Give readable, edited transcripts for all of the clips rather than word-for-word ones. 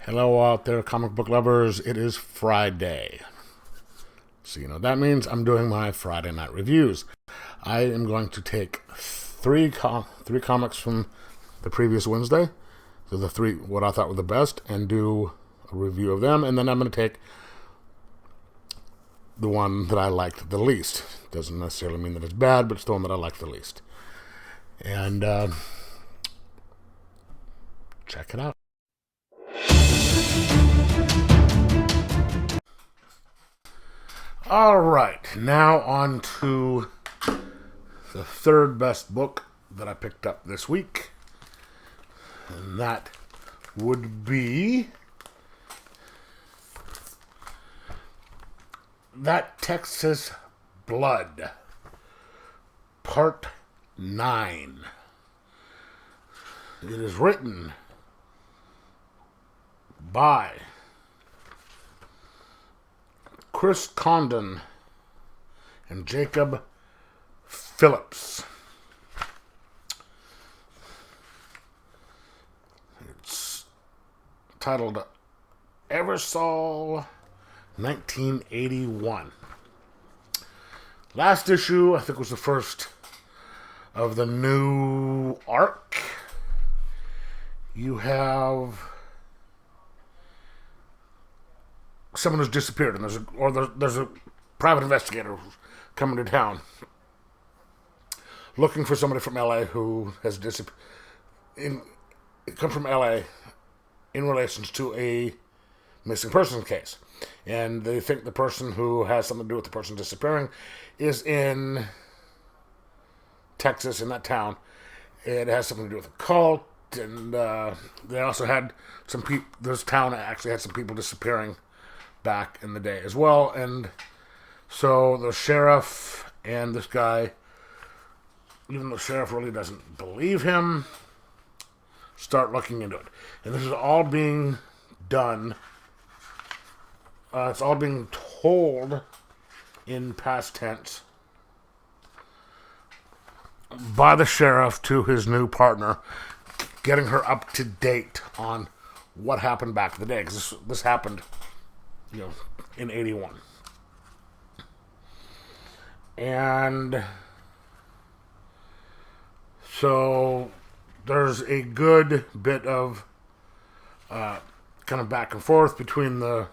Hello out there, comic book lovers. It is Friday. So you know what that means. I'm doing my Friday night reviews. I am going to take three comics from the previous Wednesday, so the three what I thought were the best, and do a review of them. And then I'm going to take the one that I liked the least. Doesn't necessarily mean that it's bad, but it's the one that I liked the least. And check it out. All right, now on to the third best book that I picked up this week, and that would be That Texas Blood, Part 9. It is written by Chris Condon and Jacob Phillips. It's titled Eversol 1981. Last issue, I think, was the first of the new arc. You have someone who's disappeared, and there's a private investigator who's coming to town looking for somebody from LA who has come from LA in relation to a missing persons case. And they think the person who has something to do with the person disappearing is in Texas, in that town. It has something to do with a cult, and they also had some people. This town actually had some people disappearing back in the day as well. And so the sheriff and this guy, even though the sheriff really doesn't believe him, start looking into it. And this is all being done. It's all being told in past tense by the sheriff to his new partner, getting her up to date on what happened back in the day. Because this happened, in 81. And so there's a good bit of kind of back and forth between the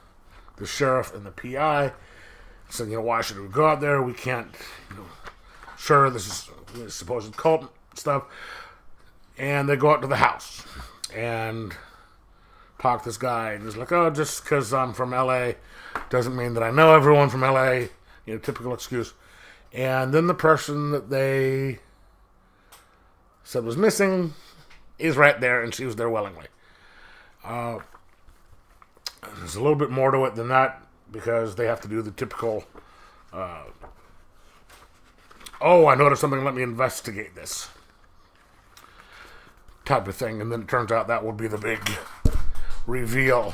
sheriff and the PI. So, why should we go out there? We can't, sure, this is supposed cult stuff. And they go out to the house and talk to this guy, and he's like, oh, just because I'm from LA doesn't mean that I know everyone from LA, typical excuse. And then the person that they said was missing is right there, and she was there willingly. There's a little bit more to it than that, because they have to do the typical, I noticed something, let me investigate this type of thing. And then it turns out that would be the big reveal.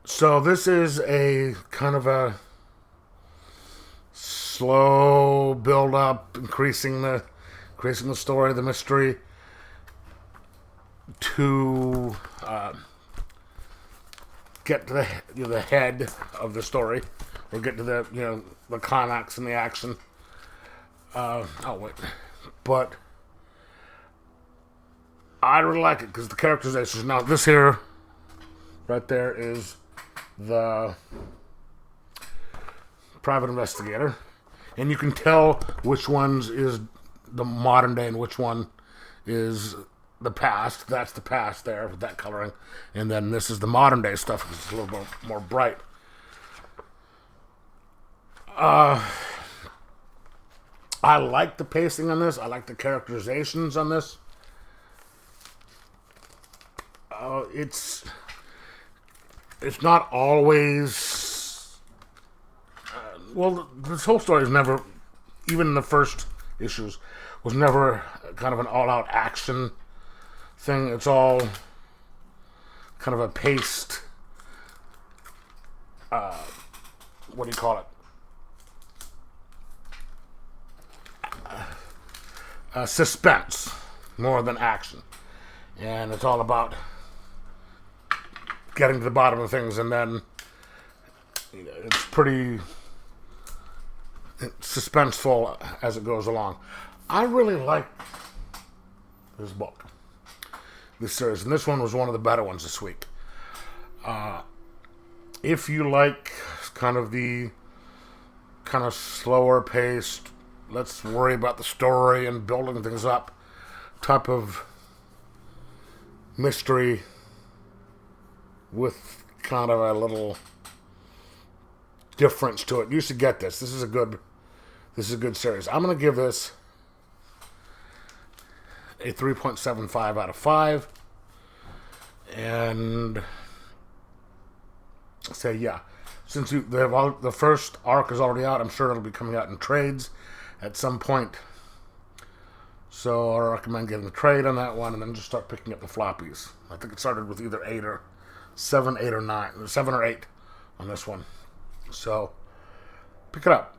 So this is a kind of a slow build up, increasing the story, the mystery, to get to the head of the story, or get to the climax and the action. But I really like it because the characterization. Now this here, right there, is the private investigator, and you can tell which ones is the modern day and which one is the past. That's the past there with that coloring, and then this is the modern day stuff because it's a little more bright. I like the pacing on this. I like the characterizations on this. It's not always. This whole story is never, even in the first issues, was never kind of an all-out action thing. It's all kind of a paced, what do you call it? Suspense more than action. and it's all about getting to the bottom of things, and then it's pretty suspenseful as it goes along. I really like this book, this series, and this one was one of the better ones this week. If you like kind of the kind of slower paced, let's worry about the story and building things up type of mystery with kind of a little difference to it, you should get this. This is a good series. I'm going to give this a 3.75 out of 5. And say, yeah, since the first arc is already out, I'm sure it'll be coming out in trades at some point. So I recommend getting the trade on that one and then just start picking up the floppies. I think it started with either 7 or 8 on this one. So pick it up.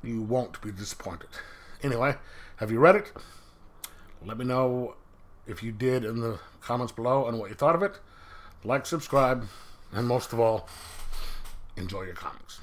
You won't be disappointed. Anyway, have you read it? Let me know if you did in the comments below and what you thought of it. Like, subscribe, and most of all, enjoy your comics.